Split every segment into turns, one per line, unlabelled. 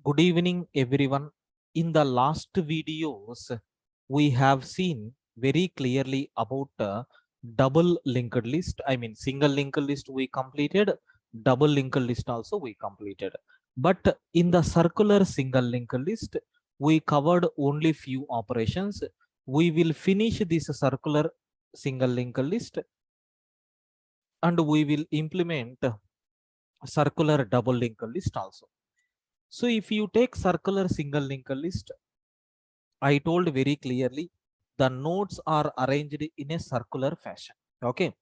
Good evening, everyone. In the last videos, we have seen very clearly about double linked list. I mean, single linked list we completed, double linked list also we completed. But in the circular single linked list, we covered only few operations. We will finish this circular single linked list and we will implement circular double linked list also. So if you take circular single linked list, I told very clearly the nodes are arranged in a circular fashion. Okay.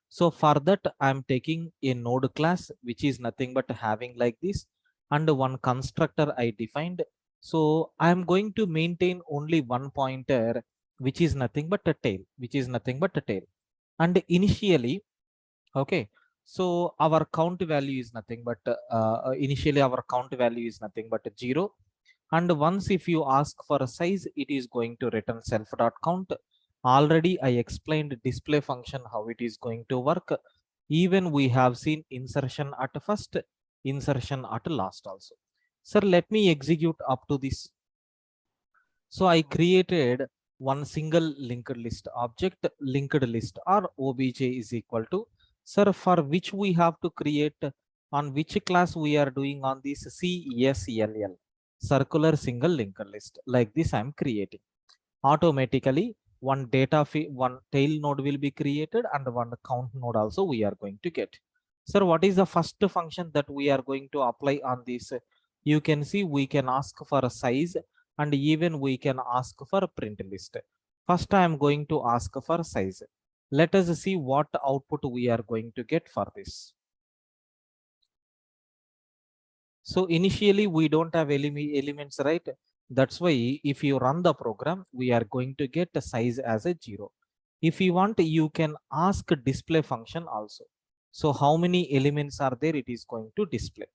So for that, I'm taking a node class, which is nothing but having like this, and one constructor I defined. So I'm going to maintain only one pointer, which is nothing but a tail, which is nothing but a tail. And initially, okay, so our count value is nothing but initially our count value is nothing but 0. And once if you ask for a size, it is going to return self.count. Already I explained display function how it is going to work. Even we have seen insertion at first, insertion at last also. Sir, let me execute up to this. So I created one single linked list object, linked list, or obj is equal to, sir, for which we have to create, on which class we are doing on this CSLL, circular single linked list. Like this I'm creating. Automatically one data one tail node will be created and one count node also we are going to get. Sir, what is the first function that we are going to apply on this? You can see we can ask for a size and even we can ask for a print list. First I am going to ask for size. Let us see what output we are going to get for this. So initially we don't have elements, right? That's why if you run the program, we are going to get a size as a 0. If you want, you can ask display function also. So how many elements are there, it is going to display.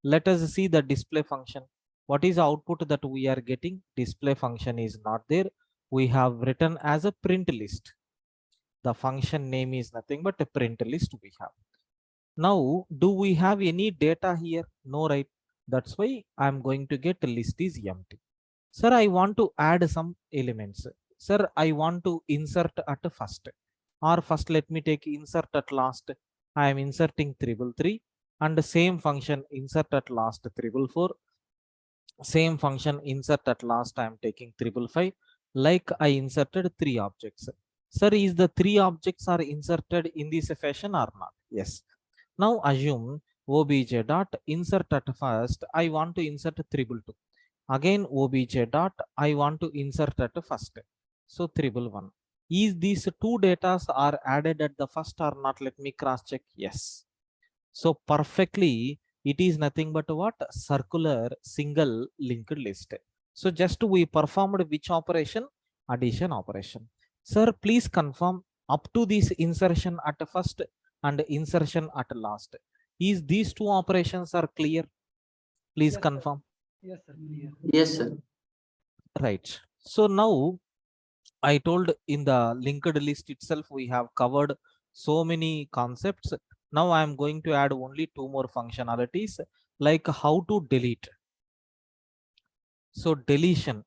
Let us see the display function. What is the output that we are getting? Display function is not there. We have written as a print list. The function name is nothing but a print list we have. Now, do we have any data here? No, right? That's why I'm going to get list is empty. Sir, I want to add some elements. Sir, I want to insert at first. Or first, let me take insert at last. I am inserting 333 and the same function insert at last 444. Same function insert at last I am taking 555. Like I inserted 3 objects. Sir, is the 3 objects are inserted in this fashion or not? Yes. Now assume obj dot insert at first. I want to insert 322. Again obj dot I want to insert at first. So 311. Is these two datas are added at the first or not? Let me cross check. Yes. So perfectly it is nothing but what? Circular single linked list. So just we performed which operation? Addition operation. Sir, please confirm up to this insertion at first and insertion at last. Is these two operations are clear? Please
Yes,
confirm.
sir. Yes, sir. Clear.
Yes, sir.
Right. So now I told in the linked list itself, we have covered so many concepts. Now I am going to add only two more functionalities, like how to delete. So deletion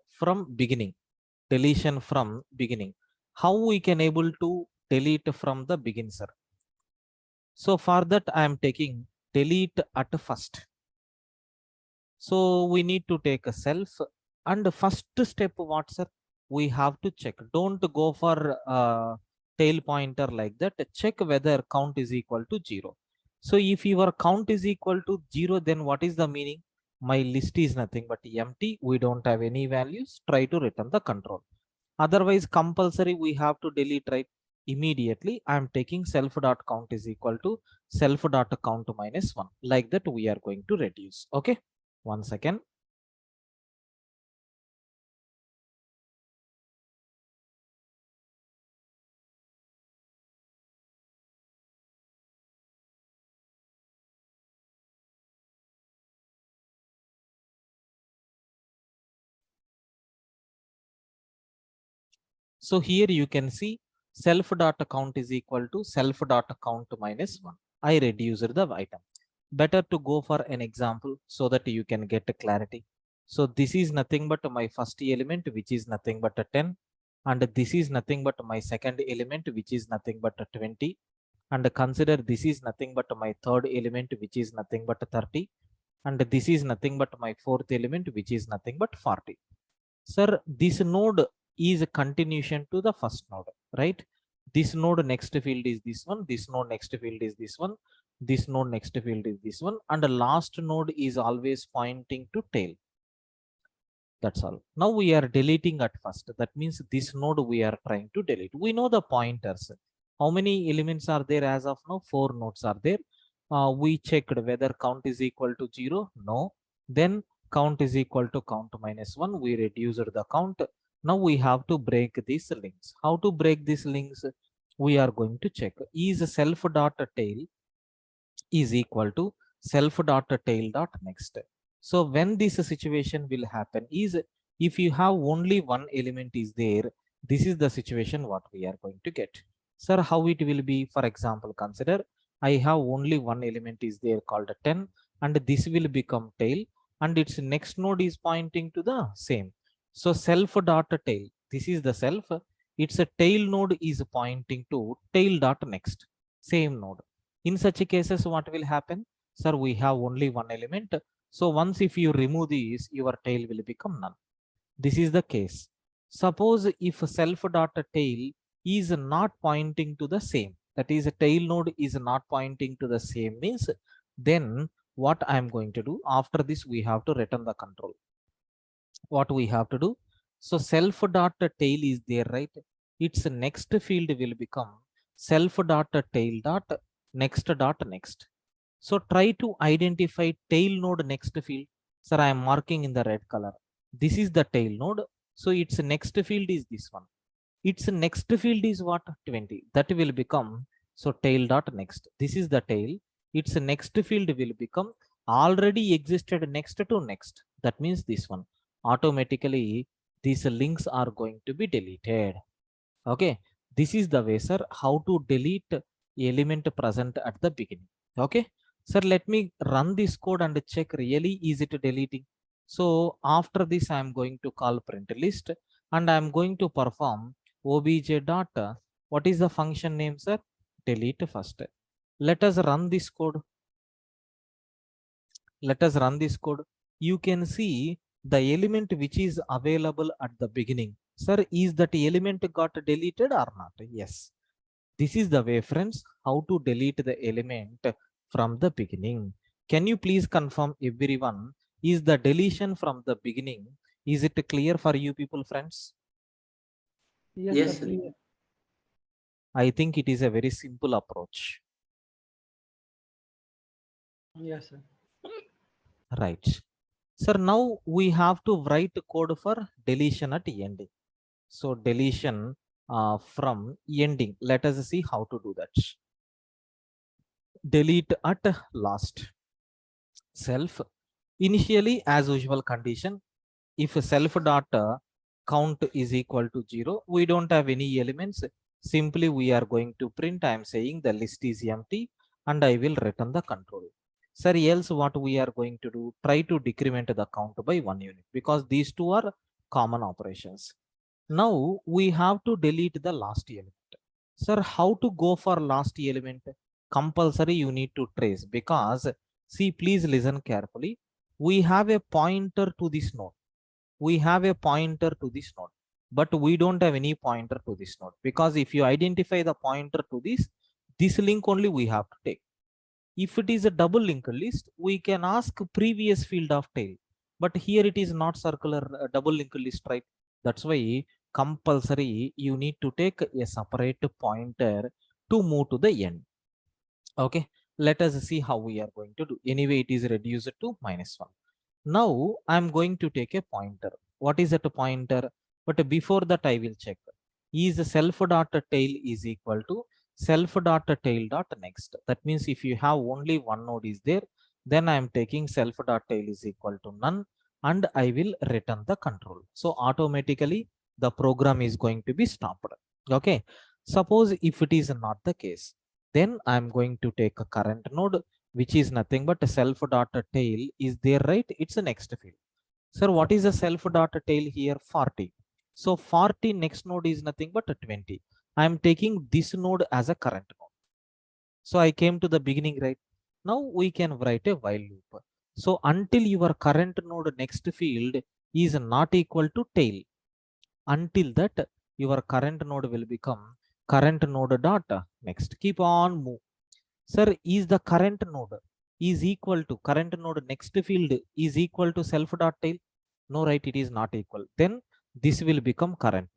from beginning, deletion from beginning. How we can able to delete from the begin, sir? So for that I am taking delete at first. So we need to take a self, and first step what, sir? We have to check. Don't go for tail pointer like that. Check whether count is equal to 0. So if your count is equal to 0, then what is the meaning? My list is nothing but empty. We don't have any values. Try to return the control. Otherwise, compulsory we have to delete, right? Immediately I am taking self.count is equal to self.count minus 1. Like that we are going to reduce. Okay. One second. So here you can see self.count is equal to self.count minus 1. I reduced the item. better to go for an example so that you can get a clarity. So this is nothing but my first element, which is nothing but a 10, and this is nothing but my second element, which is nothing but a 20, and consider this is nothing but my third element, which is nothing but a 30, and this is nothing but my fourth element, which is nothing but 40. Sir, this node is a continuation to the first node, right? This node next field is this one, this node next field is this one, this node next field is this one, and the last node is always pointing to tail. That's all. Now we are deleting at first. That means this node we are trying to delete. We know the pointers. How many elements are there as of now? 4 nodes are there. We checked whether count is equal to 0. No. Then count is equal to count minus 1. We reduced the count. Now we have to break these links. How to break these links? We are going to check. Is self dot tail is equal to self dot tail dot next. So when this situation will happen is if you have only one element is there, this is the situation what we are going to get. Sir, how it will be? For example, consider I have only one element is there called 10, and this will become tail, and its next node is pointing to the same. So self dot tail, this is the self, its a tail node is pointing to tail dot next, same node. In such cases, what will happen? Sir, we have only one element. So once if you remove these, your tail will become none. This is the case. Suppose if self dot tail is not pointing to the same, that is a tail node is not pointing to the same means, then what I am going to do after this, we have to return the control. What we have to do? So self dot tail is there, right? Its next field will become self dot tail dot next dot next. So try to identify tail node next field. Sir, I am marking in the red color. This is the tail node. So its next field is this one. Its next field is what? 20. That will become, so tail dot next. This is the tail. Its next field will become already existed next to next. That means this one. Automatically, these links are going to be deleted. Okay. This is the way, sir, how to delete element present at the beginning. Okay. Sir, let me run this code and check really is it deleting. So after this, I am going to call print list and I am going to perform obj dot. What is the function name, sir? Delete first. Let us run this code. Let us run this code. You can see the element which is available at the beginning. Sir, is that element got deleted or not? Yes. This is the way, friends, how to delete the element from the beginning. Can you please confirm everyone? Is the deletion from the beginning, is it clear for you people, friends?
Yes, sir.
I think it is a very simple approach.
Yes, sir.
Right. Sir, now we have to write code for deletion at ending. So deletion from ending. Let us see how to do that. Delete at last. Self. Initially, as usual condition, if self data count is equal to 0, we don't have any elements. Simply we are going to print, I am saying the list is empty and I will return the control. Sir, else what we are going to do? Try to decrement the count by 1 unit because these two are common operations. Now we have to delete the last element. Sir, how to go for last element? Compulsory you need to trace because see, please listen carefully. We have a pointer to this node. We have a pointer to this node, but we don't have any pointer to this node because if you identify the pointer to this link only we have to take. If it is a double linked list, we can ask previous field of tail, but here it is not circular double linked list, right? That's why compulsory you need to take a separate pointer to move to the end. Okay, let us see how we are going to do. Anyway, it is reduced to -1. Now I'm going to take a pointer. What is that pointer? But before that I will check. Is self dot tail is equal to self dot tail dot next. That means if you have only one node is there, then I am taking self dot tail is equal to none and I will return the control. So automatically the program is going to be stopped. Okay. Suppose if it is not the case, then I'm going to take a current node. which is nothing but a self dot tail is there, right? It's a next field. Sir, what is the self dot tail here? 40. So 40 next node is nothing but a 20. I am taking this node as a current node. So I came to the beginning, right? Now we can write a while loop. So until your current node next field is not equal to tail, until that your current node will become current node dot next. Keep on move. Sir, is the current node is equal to current node next field is equal to self dot tail? No, right? It is not equal. Then this will become current.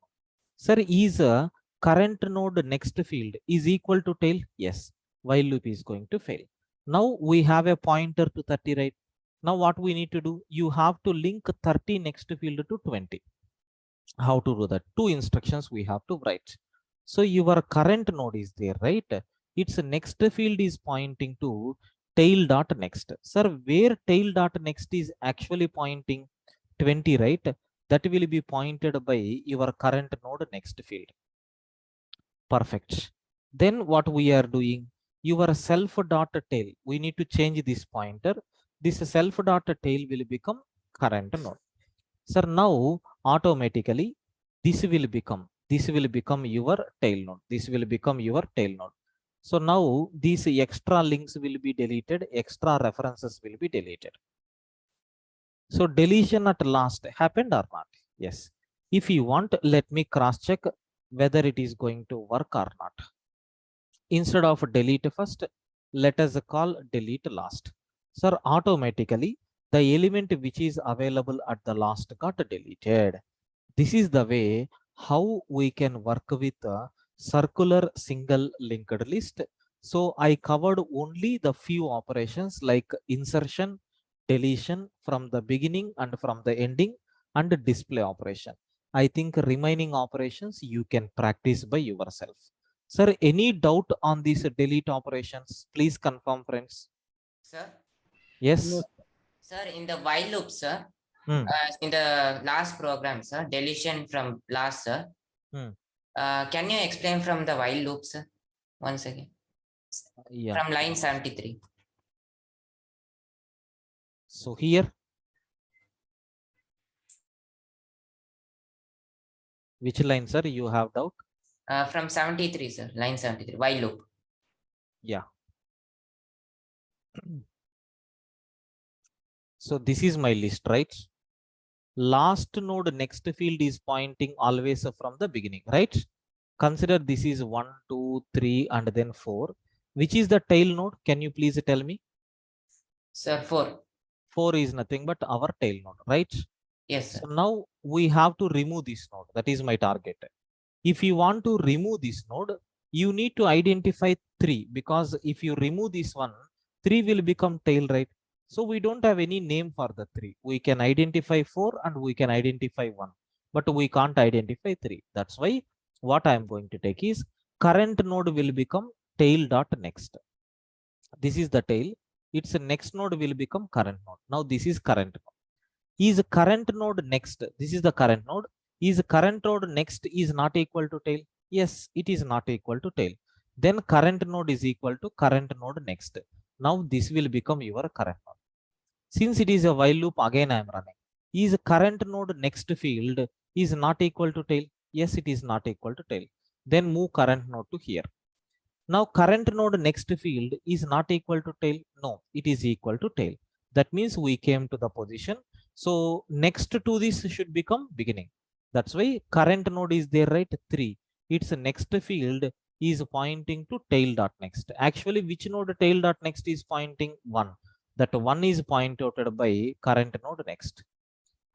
Sir, is a current node next field is equal to tail? Yes. While loop is going to fail. Now we have a pointer to 30, right? Now what we need to do? You have to link 30 next field to 20. How to do that? Two instructions we have to write. So your current node is there, right? Its next field is pointing to tail dot next. Sir, where tail dot next is actually pointing 20, right? That will be pointed by your current node next field. Perfect. Then what we are doing? Your self dot tail. We need to change this pointer. This self dot tail will become current node. Sir, now automatically this will become your tail node. This will become your tail node. So now these extra links will be deleted, extra references will be deleted. So deletion at last happened or not? Yes. If you want, let me cross check whether it is going to work or not. Instead of delete first, let us call delete last. Sir, automatically the element which is available at the last got deleted. This is the way how we can work with a circular single linked list. So I covered only the few operations like insertion, deletion from the beginning and from the ending, and display operation. I think remaining operations you can practice by yourself. Sir, any doubt on these delete operations? Please confirm, friends.
Sir,
Yes.
No,
sir, in the while loop, sir,
Hmm.
in the last program, sir, deletion from last, sir.
Hmm.
Can you explain from the while loop, sir? Once again.
Yeah.
From line 73.
So here, which line, sir, you have doubt?
From 73, sir, line 73, while loop.
Yeah. So this is my list, right? Last node next field is pointing always from the beginning, right? Consider this is 1, 2, 3, and then 4. Which is the tail node? Can you please tell me?
Sir, 4.
4 is nothing but our tail node, right?
Yes, sir.
So now we have to remove this node. That is my target. If you want to remove this node, you need to identify 3, because if you remove this one, 3 will become tail, right? So we don't have any name for the 3. We can identify 4 and we can identify 1, but we can't identify 3. That's why what I am going to take is current node will become tail dot next. This is the tail. Its next node will become current node. Now this is current node. Is current node next? This is the current node. Is current node next is not equal to tail? Yes, it is not equal to tail. Then current node is equal to current node next. Now this will become your current node. Since it is a while loop, again I am running. Is current node next field is not equal to tail? Yes, it is not equal to tail. Then move current node to here. Now current node next field is not equal to tail. No, it is equal to tail. That means we came to the position. So next to this should become beginning. That's why current node is there, right? 3. Its next field is pointing to tail dot next. Actually, which node tail dot next is pointing? 1. That 1 is pointed by current node next.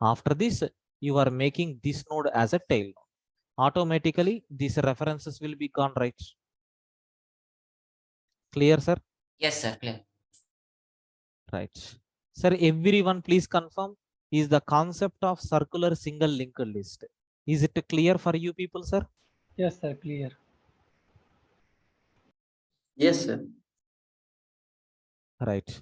After this, you are making this node as a tail node. Automatically, these references will be gone, right? Clear, sir?
Yes, sir, clear.
Right. Sir, everyone please confirm, is the concept of circular single linked list. Is it clear for you people, sir?
yes, sir, clear.
Yes, sir.
Right.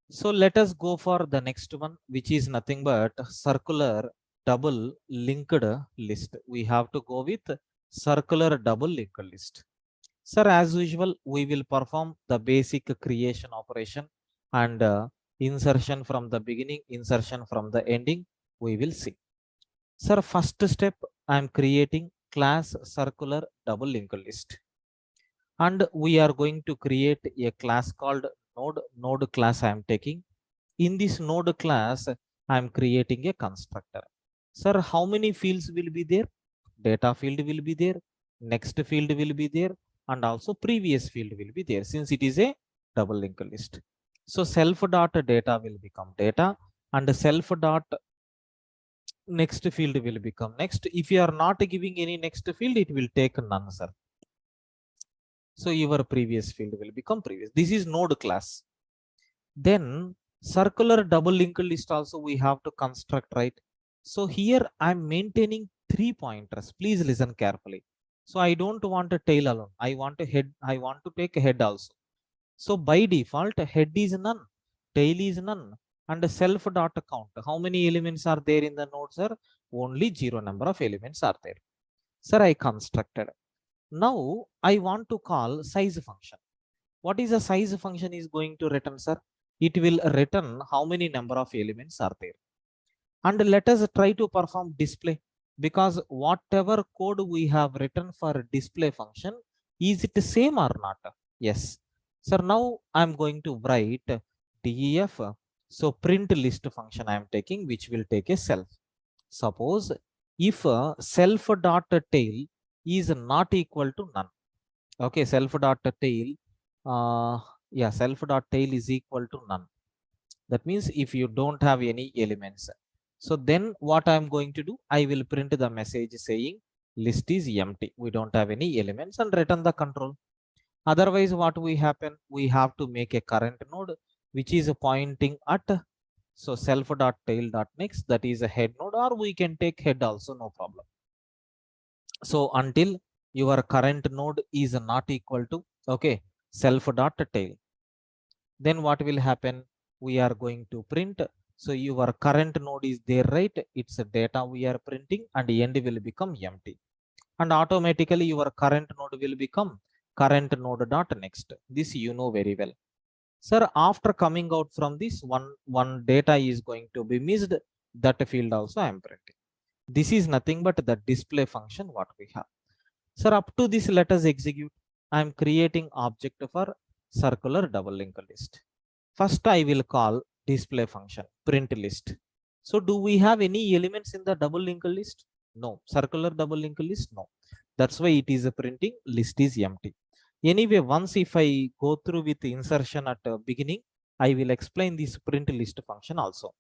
So let us go for the next one, which is nothing but circular double linked list. We have to go with circular double linked list. Sir, as usual, we will perform the basic creation operation and insertion from the beginning, insertion from the ending, we will see. Sir, first step, I am creating class circular double linked list. And we are going to create a class called node class I am taking. In this node class, I am creating a constructor. Sir, how many fields will be there? Data field will be there, next field will be there, and also previous field will be there since it is a double linked list. So self dot data will become data and self dot next field will become next. If you are not giving any next field, it will take none, sir. So your previous field will become previous. This is node class. Then circular double linked list also we have to construct, right? So here I'm maintaining 3 pointers. Please listen carefully. So I don't want a tail alone. I want a head. I want to take a head also. So by default, head is none, tail is none, and self dot count. How many elements are there in the node, sir? Only 0 number of elements are there. Sir, I constructed. Now I want to call size function. What is a size function is going to return, sir? It will return how many number of elements are there. And let us try to perform display, because whatever code we have written for display function, is it same or not? Yes. Sir, now I'm going to write def. So print list function I am taking, which will take a self. Suppose if self dot tail is not equal to none. Okay, self dot tail. Yeah, self dot tail is equal to none. That means if you don't have any elements. So then what I'm going to do, I will print the message saying list is empty. We don't have any elements and return the control. Otherwise, what we happen, we have to make a current node, which is pointing at, so self dot tail dot next, that is a head node, or we can take head also, no problem. So until your current node is not equal to, okay, self dot tail, then what will happen? We are going to print. So your current node is there, right? It's a data we are printing, and end will become empty. And automatically your current node will become current node dot next. This you know very well. Sir, after coming out from this, one data is going to be missed. That field also I am printing. This is nothing but the display function what we have. Sir, up to this, let us execute. I am creating object for circular double linked list. First, I will call display function print list. So do we have any elements in the double linked list? No. Circular double linked list? No. That's why it is a printing list is empty. Anyway, once if I go through with insertion at the beginning, I will explain this print list function also.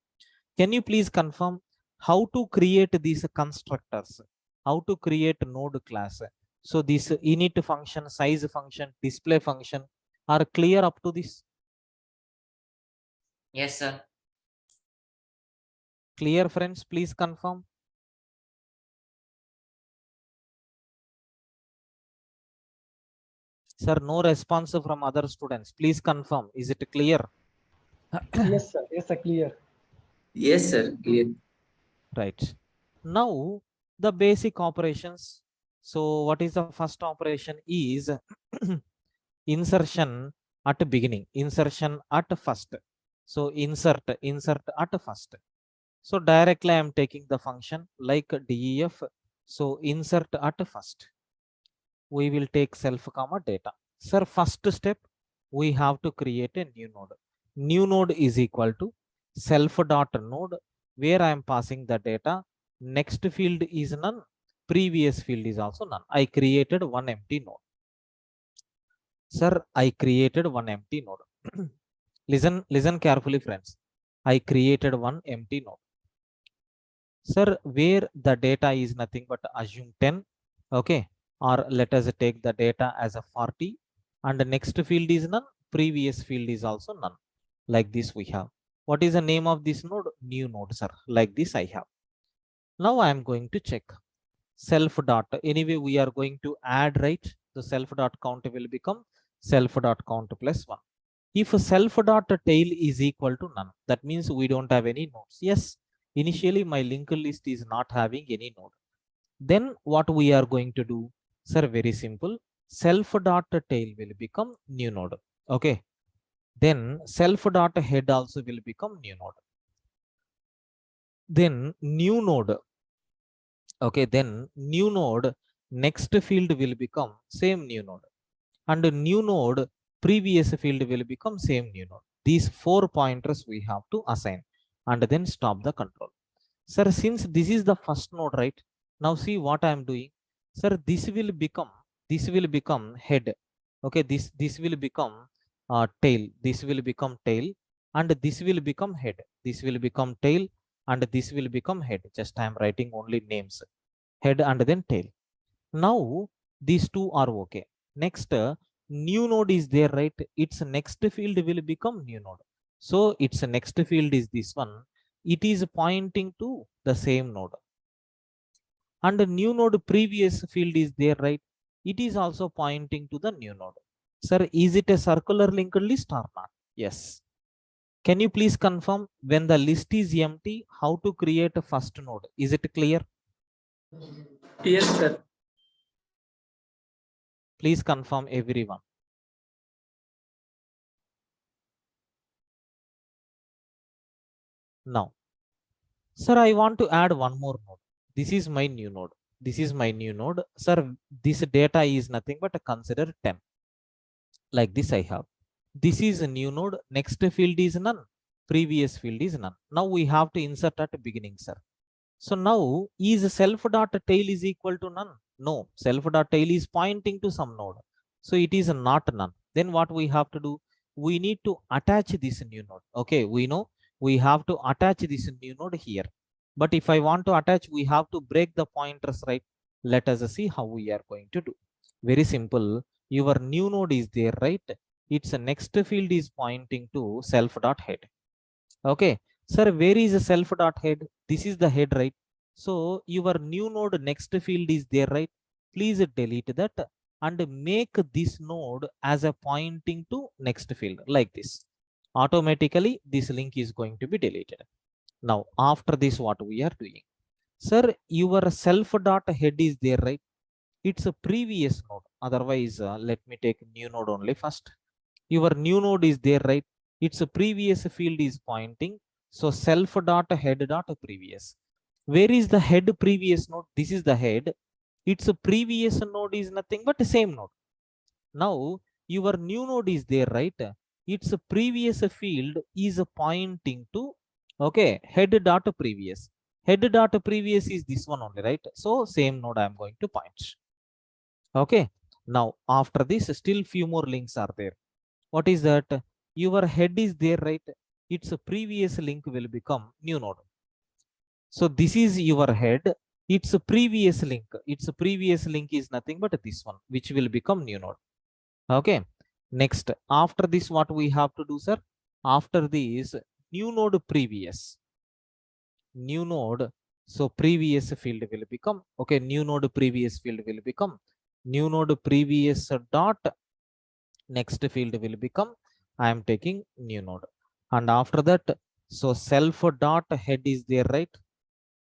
Can you please confirm how to create these constructors? How to create node class? So this init function, size function, display function are clear up to this?
Yes, sir.
Clear, friends? Please confirm. Sir, no response from other students. Please confirm. Is it clear?
Yes, sir. Yes, sir. Clear.
Yes, sir. Clear.
Right. Now the basic operations. So what is the first operation is insertion at beginning, insertion at first. So insert at first. So directly I am taking the function like def. So insert at first. We will take self comma data. Sir, first step, we have to create a new node. New node is equal to self dot node, where I am passing the data. Next field is none. Previous field is also none. I created one empty node. Sir, I created one empty node. Listen carefully, friends. I created one empty node. Sir, where the data is nothing but assume 10. Okay. Or let us take the data as a 40. And the next field is none. Previous field is also none. Like this we have. What is the name of this node? New node, sir. Like this I have. Now I am going to check self dot. Anyway, we are going to add, right? The self dot count will become self dot count plus 1. If self dot tail is equal to none, that means we don't have any nodes. Yes, initially my linked list is not having any node. Then what we are going to do? Sir, very simple. self dot tail will become new node. Okay. Then self dot head also will become new node. Then new node. Okay. Then new node next field will become same new node. And new node previous field will become same new node. These 4 pointers we have to assign and then stop the control. Sir, since this is the first node, right? Now see what I am doing. Sir, this will become head. Okay, this will become tail. This will become tail, and this will become head. This will become tail, and this will become head. Just I am writing only names, head and then tail. Now these two are okay. Next, new node is there, right? Its next field will become new node. So its next field is this one. It is pointing to the same node. And the new node previous field is there, right? It is also pointing to the new node. Sir, is it a circular linked list or not? Yes. Can you please confirm when the list is empty, how to create a first node? Is it clear?
Yes, sir.
Please confirm everyone. Now, sir, I want to add one more node. This is my new node. This is my new node. Sir, this data is nothing but consider 10. Like this I have. This is a new node. Next field is none. Previous field is none. Now we have to insert at beginning, sir. So now is self dot tail is equal to none? No, self dot tail is pointing to some node. So it is not none. Then what we have to do? We need to attach this new node. Okay, we know we have to attach this new node here. But if I want to attach, we have to break the pointers, right? Let us see how we are going to do. Very simple. Your new node is there, right? Its next field is pointing to self dot head. Okay, sir, where is the self dot head? This is the head, right? So your new node next field is there, right? Please delete that and make this node as a pointing to next field like this. Automatically, this link is going to be deleted. Now, after this, what we are doing? Sir, your self dot head is there, right? It's a previous node. Otherwise, let me take new node only first. Your new node is there, right? Its a previous field is pointing. So self dot head dot previous. Where is the head previous node? This is the head. Its a previous node is nothing but the same node. Now your new node is there, right? Its a previous field is pointing to, okay, head dot previous. Head dot previous is this one only, right? So same node I am going to point. Okay. Now after this, still few more links are there. What is that? Your head is there, right? Its previous link will become new node. So this is your head. Its previous link. Its previous link is nothing but this one, which will become new node. Okay. Next, after this, what we have to do, sir? After this, new node previous. New node. So previous field will become, okay, new node previous field will become new node previous dot next field will become, I am taking new node. And after that, so self dot head is there, right?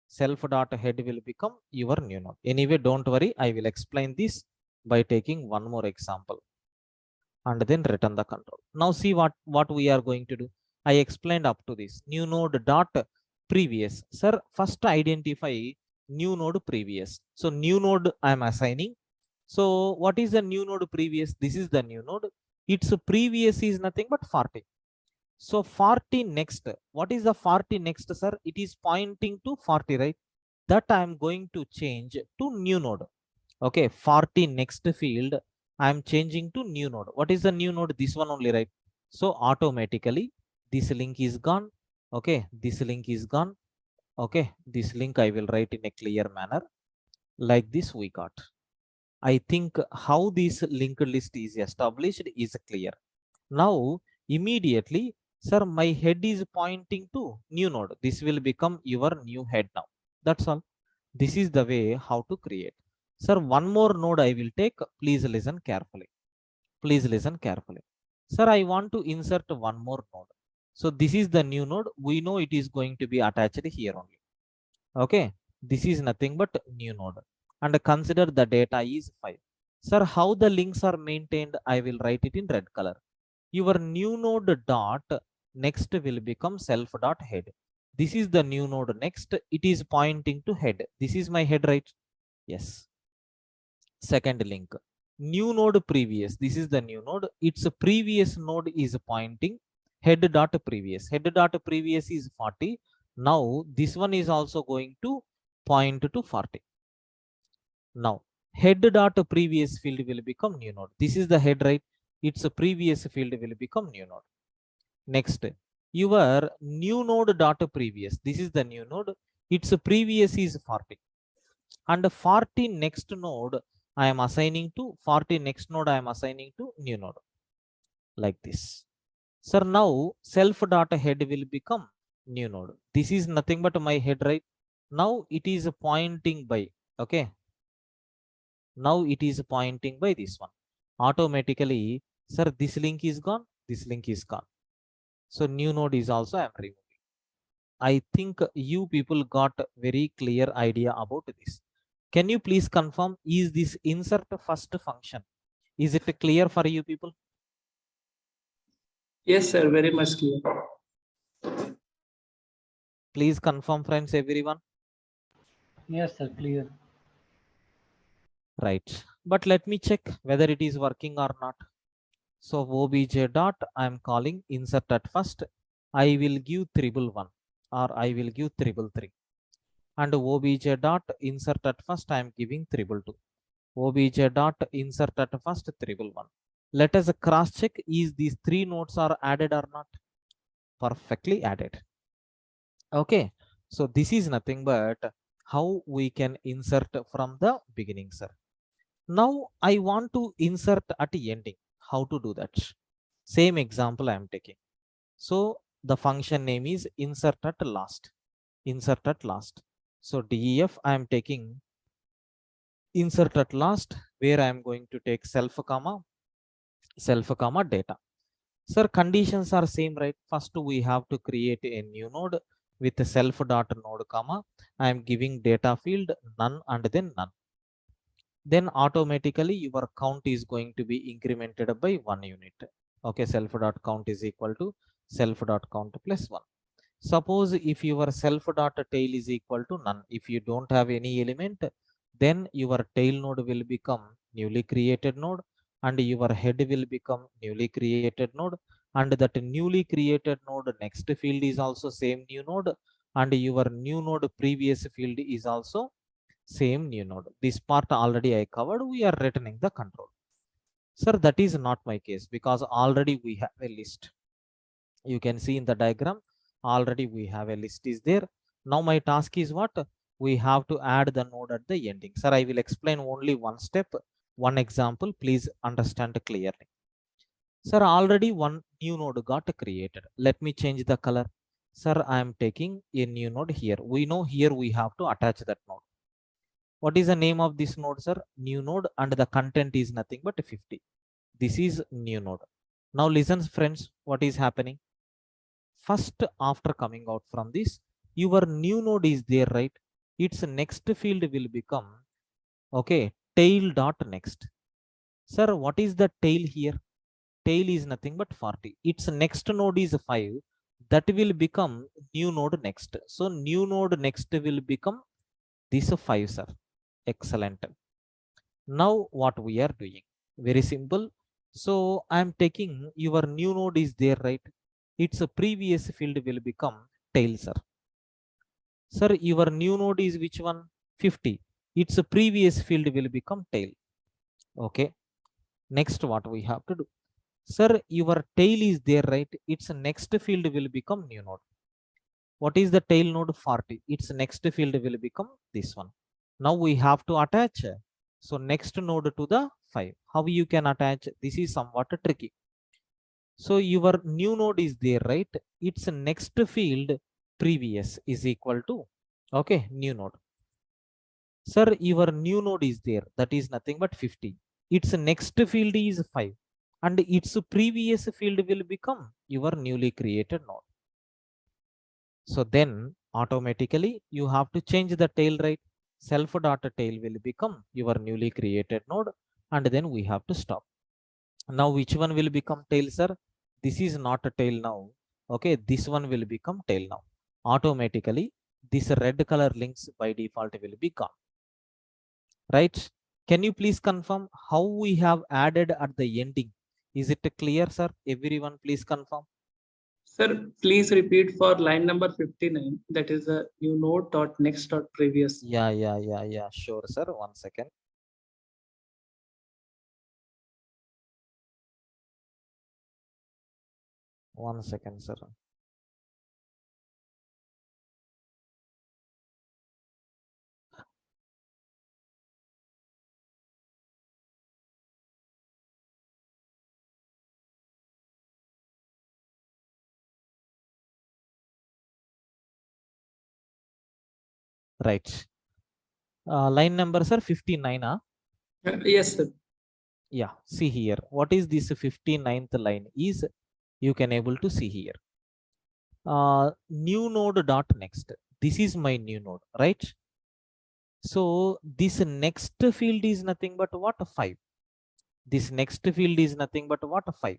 Self dot head will become your new node. Anyway, don't worry, I will explain this by taking one more example and then return the control. Now see what we are going to do. I explained up to this new node dot previous. Sir, first identify new node previous. So new node I am assigning. So what is the new node previous? This is the new node. Its previous is nothing but 40. So 40 next. What is the 40 next, sir? It is pointing to 40, right? That I am going to change to new node. Okay, 40 next field I am changing to new node. What is the new node? This one only, right? So automatically this link is gone. Okay, this link is gone. Okay, this link I will write in a clear manner. Like this we got. I think how this linked list is established is clear. Now immediately, sir, my head is pointing to new node. This will become your new head now. That's all. This is the way how to create. Sir, one more node I will take. Please listen carefully. Please listen carefully. Sir, I want to insert one more node. So this is the new node. We know it is going to be attached here only. Okay. This is nothing but new node. And consider the data is 5. Sir, how the links are maintained? I will write it in red color. Your new node dot next will become self dot head. This is the new node next. It is pointing to head. This is my head, right? Yes. Second link. New node previous. This is the new node. Its previous node is pointing head dot previous. Head dot previous is 40. Now this one is also going to point to 40. Now head dot previous field will become new node. This is the head, right? Its previous field will become new node. Next, your new node dot previous. This is the new node. Its previous is 40. And 40 next node I am assigning to 40 next node I am assigning to new node. Like this. Sir, now self dot head will become new node. This is nothing but my head, right? Now it is pointing by, okay. Now it is pointing by this one. Automatically, sir, this link is gone, this link is gone. So new node is also I am removing. I think you people got very clear idea about this. Can you please confirm, is this insert first function? Is it clear for you people?
Yes, sir. Very much clear.
Please confirm, friends, everyone.
Yes, sir. Clear.
Right. But let me check whether it is working or not. So obj dot I am calling insert at first. I will give 111 or I will give 333. And obj dot insert at first I am giving 222. Obj dot insert at first 311. Let us cross check, is these three nodes are added or not? Perfectly added. Okay, so this is nothing but how we can insert from the beginning, sir. Now I want to insert at the ending. How to do that? Same example I am taking. So the function name is insert at last. Insert at last. So def I am taking insert at last, where I am going to take self comma data. Sir, conditions are same, right? First we have to create a new node with self dot node comma. I am giving data field none and then none. Then automatically your count is going to be incremented by 1 unit. Okay, self dot count is equal to self dot count plus 1. Suppose if your self dot tail is equal to none, if you don't have any element, then your tail node will become newly created node and your head will become newly created node, and that newly created node next field is also same new node, and your new node previous field is also same new node. This part already I covered. We are returning the control. Sir, that is not my case because already we have a list. You can see in the diagram, already we have a list is there. Now my task is what? We have to add the node at the ending. Sir, I will explain only one step, one example. Please understand clearly. Sir, already one new node got created. Let me change the color. Sir, I am taking a new node here. We know here we have to attach that node. What is the name of this node, sir? New node, and the content is nothing but 50. This is new node. Now listen, friends, what is happening? First, after coming out from this, your new node is there, right? Its next field will become, okay, tail dot next. Sir, what is the tail here? Tail is nothing but 40. Its next node is 5. That will become new node next. So new node next will become this 5, sir. Excellent. Now what we are doing? Very simple. So I am taking your new node is there, right? Its previous field will become tail, sir. Sir, your new node is which one? 50. Its previous field will become tail. Okay. Next, what we have to do? Sir, your tail is there, right? Its next field will become new node. What is the tail node? 40. Its next field will become this one. Now we have to attach. So next node to the 5. How you can attach? This is somewhat tricky. So your new node is there, right? Its next field previous is equal to, okay, new node. Sir, your new node is there. That is nothing but 50. Its next field is 5. And its previous field will become your newly created node. So then automatically you have to change the tail, right? Self dot tail will become your newly created node, and then we have to stop. Now which one will become tail, sir? This is not a tail now. Okay, this one will become tail now. Automatically this red color links by default will be gone, right? Can you please confirm how we have added at the ending? Is it clear, sir? Everyone please confirm.
Sir, please repeat for line number 59. That is a new node dot next dot previous.
Yeah, sure, sir. 1 second. One second, sir. Right. Line number, sir, 59.
Yes, sir.
Yeah, see here. What is this 59th line? Is you can able to see here. New node dot next. This is my new node, right? So this next field is nothing but what? 5. This next field is nothing but what? 5.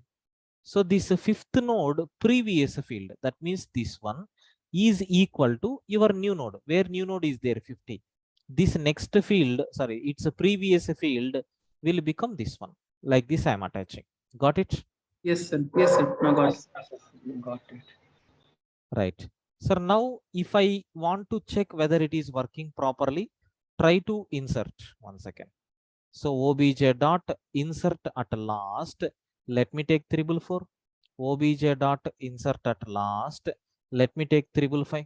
So this fifth node previous field, that means this one is equal to your new node. Where new node is there? 50. This next field, sorry, it's a previous field will become this one. Like this I am attaching. Got it?
Yes, sir. Yes, sir. I got it.
Right. Sir, now if I want to check whether it is working properly, try to insert. 1 second. So obj dot insert at last. Let me take 444. Obj dot insert at last. Let me take 555.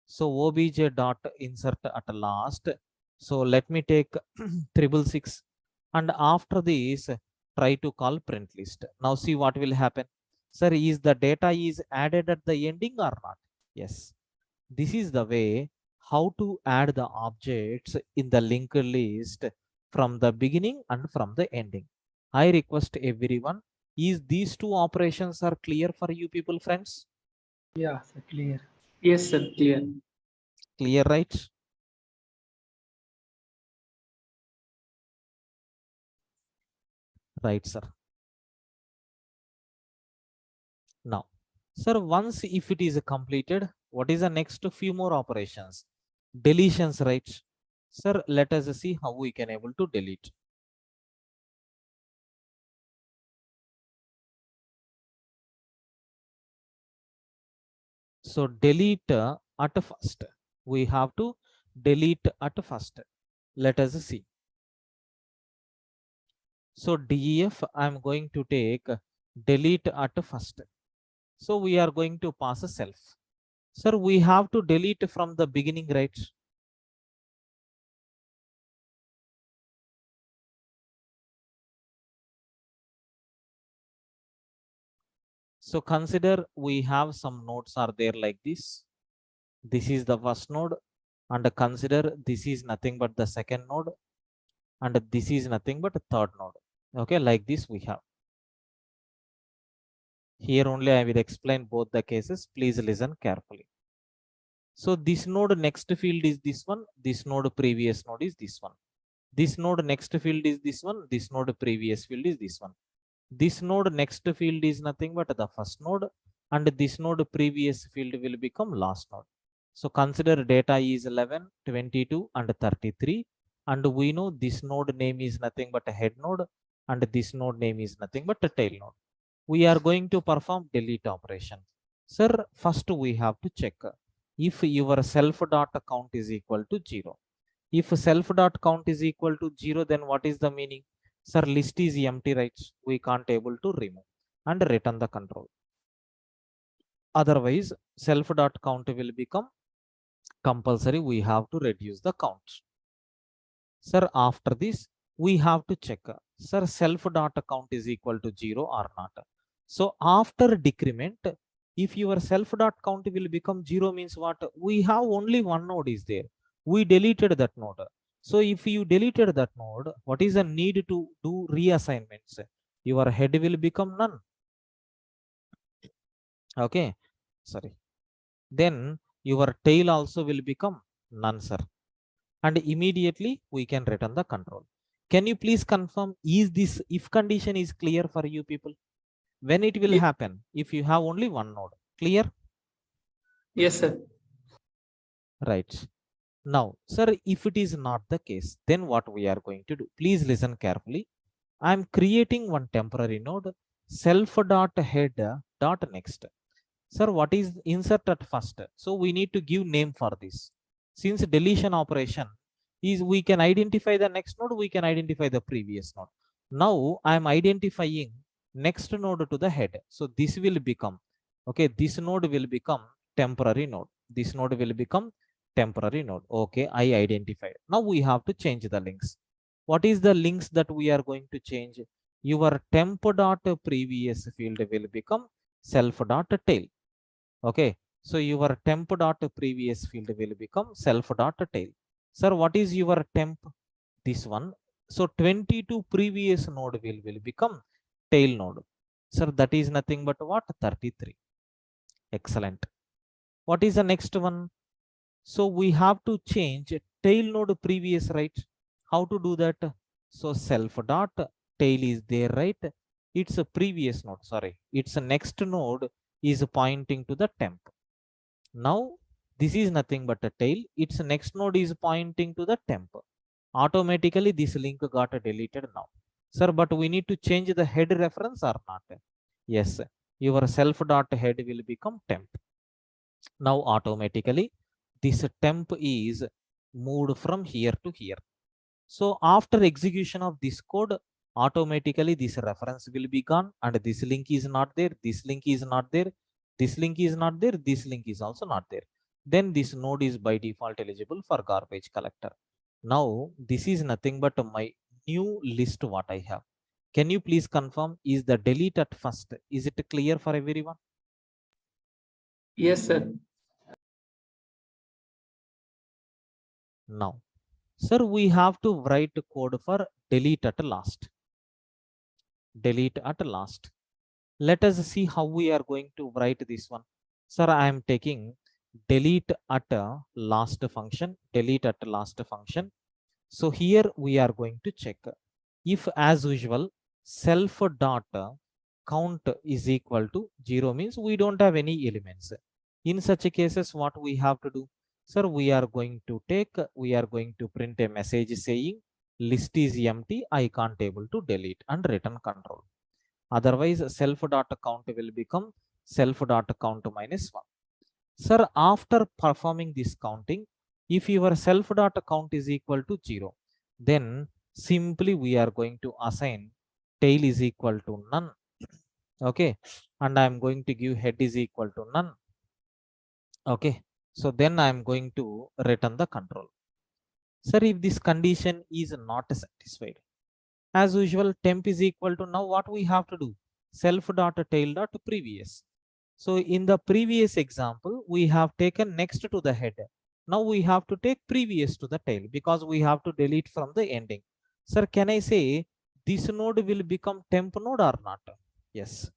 So obj dot insert at last. So let me take 666. And after this, try to call print list. Now see what will happen. Sir, is the data is added at the ending or not? Yes. This is the way how to add the objects in the linked list from the beginning and from the ending. I request everyone, is these two operations are clear for you people, friends?
Yeah, sir. Clear. Yes, sir. Clear.
Clear, right? Right, sir. Now, sir, once if it is completed, what is the next few more operations? Deletions, right? Sir, let us see how we can able to delete. So delete at first. We have to delete at first. Let us see. So DEF, I'm going to take delete at first. So we are going to pass a self. Sir, we have to delete from the beginning, right? So consider we have some nodes are there like this. This is the first node, and consider this is nothing but the second node, and this is nothing but the third node. Okay, like this we have. Here only I will explain both the cases. Please listen carefully. So this node next field is this one. This node previous node is this one. This node next field is this one. This node previous field is this one. This node next field is nothing but the first node, and this node previous field will become last node. So consider data is 11, 22, and 33. And we know this node name is nothing but a head node, and this node name is nothing but a tail node. We are going to perform delete operation. Sir, first we have to check if your self dot count is equal to 0. If self dot count is equal to 0, then what is the meaning? Sir, list is empty, right? We can't able to remove and return the control. Otherwise, self dot count will become compulsory. We have to reduce the count. Sir, after this, we have to check, sir, self dot count is equal to 0 or not. So after decrement, if your self dot count will become 0 means what? We have only one node is there. We deleted that node. So if you deleted that node, what is the need to do reassignments? Your head will become none. Okay, sorry. Then your tail also will become none, sir. And immediately we can return the control. Can you please confirm, is this if condition is clear for you people? When it will
Ye-
happen if you have only one node? Clear?
Yes, sir.
Right. Now, sir, if it is not the case, then what we are going to do? Please listen carefully. I'm creating one temporary node, self.head dot next. Sir, what is insert at first? So we need to give name for this. Since deletion operation is, we can identify the next node, we can identify the previous node. Now I'm identifying next node to the head. So this will become, okay, this node will become temporary node. This node will become temporary node. Okay, I identified. Now we have to change the links. What is the links that we are going to change? Your temp dot previous field will become self dot tail. Okay, so your temp dot previous field will become self dot tail. Sir, what is your temp? This one. So 22 previous node will become tail node. Sir, that is nothing but what? 33. Excellent. What is the next one? So we have to change tail node previous, right? How to do that? So self dot tail is there, right? It's a previous node, sorry. It's a next node is pointing to the temp. Now this is nothing but a tail. Its next node is pointing to the temp. Automatically this link got deleted now. Sir, but we need to change the head reference or not? Yes, your self dot head will become temp. Now automatically this temp is moved from here to here. So after execution of this code, automatically this reference will be gone and this link is not there, this link is not there, this link is not there, this link is also not there. Then this node is by default eligible for garbage collector. Now this is nothing but my new list what I have. Can you please confirm, is the delete at first? Is it clear for everyone?
Yes, sir.
Now, sir, we have to write code for delete at last. Delete at last. Let us see how we are going to write this one. Sir, I am taking delete at last function, delete at last function. So here we are going to check if, as usual, self dot count is equal to 0 means we don't have any elements. In such cases, what we have to do? Sir, we are going to print a message saying list is empty, I can't able to delete, and return control. Otherwise, self dot count will become self dot count minus 1. Sir, after performing this counting, if your self dot count is equal to 0, then simply we are going to assign tail is equal to none. Okay, and I am going to give head is equal to none. Okay, so then I am going to return the control. Sir, if this condition is not satisfied, as usual, temp is equal to, now what we have to do? Self dot tail dot previous. So in the previous example, we have taken next to the head. Now we have to take previous to the tail because we have to delete from the ending. Sir, can I say this node will become temp node or not? Yes.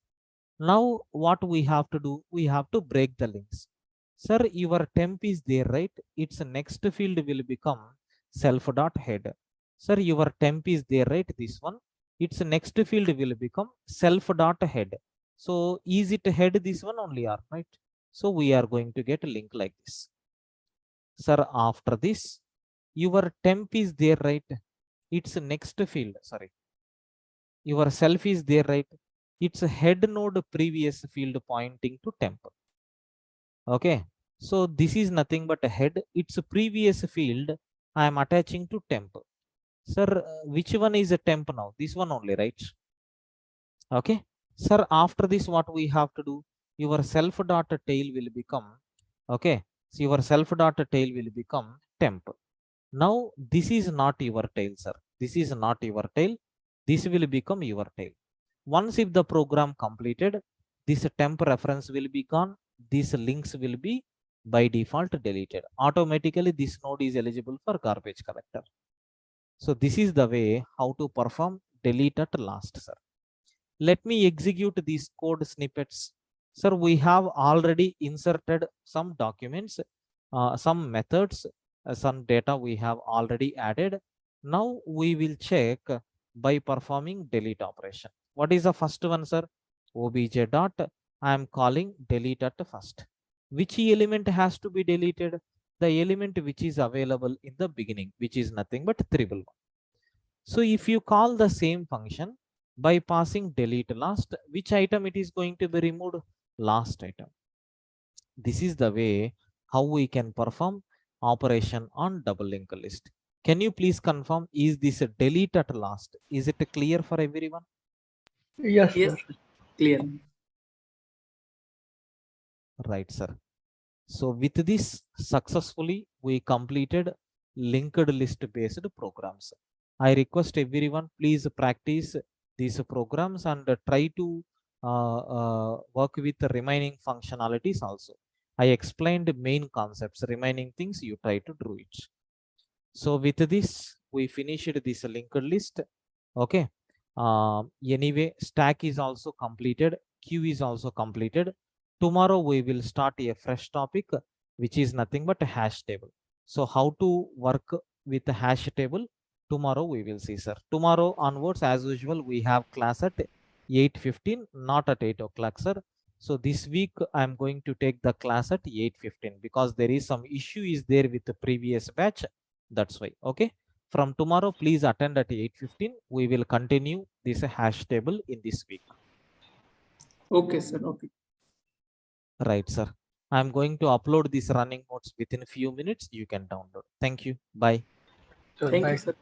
Now what we have to do? We have to break the links. Sir, your temp is there, right? Its next field will become self dot head. Sir, your temp is there, right? This one. Its next field will become self dot head. So is it head this one only or right? So we are going to get a link like this. Sir, after this, your temp is there, right? Its next field, sorry. Your self is there, right? It's a head node previous field pointing to temp. Okay. So this is nothing but a head. Its previous field I am attaching to temp. Sir, which one is a temp now? This one only, right? Okay. Sir, after this, what we have to do? Your self dot tail will become, okay. So your self dot tail will become temp. Now this is not your tail, sir. This is not your tail. This will become your tail. Once if the program completed, this temp reference will be gone. These links will be by default deleted. Automatically, this node is eligible for garbage collector. So this is the way how to perform delete at last, sir. Let me execute these code snippets. Sir, we have already inserted some documents, some methods, some data we have already added. Now we will check by performing delete operation. What is the first one, sir? Obj dot, I am calling delete at first. Which element has to be deleted? The element which is available in the beginning, which is nothing but 311. So if you call the same function by passing delete last, which item it is going to be removed? Last item. This is the way how we can perform operation on double linked list. Can you please confirm, is this a delete at last? Is it clear for everyone?
Yes,
Yes,
sir.
clear.
Right, sir. So with this, successfully we completed linked list based programs. I request everyone, please practice these programs and try to work with the remaining functionalities also. I explained main concepts, remaining things you try to do it. So with this, we finished this linked list. Okay. Anyway, stack is also completed. Queue is also completed. Tomorrow we will start a fresh topic, which is nothing but a hash table. So how to work with the hash table? Tomorrow we will see, sir. Tomorrow onwards, as usual, we have class at 8:15, not at 8 o'clock, sir. So this week I'm going to take the class at 8:15 because there is some issue is there with the previous batch. That's why. Okay. From tomorrow, please attend at 8:15. We will continue this hash table in this week.
Okay, sir. Okay.
Right, sir. I'm going to upload these running notes within a few minutes. You can download. Thank you. Bye.
Sir,
Thank
bye.
you, sir.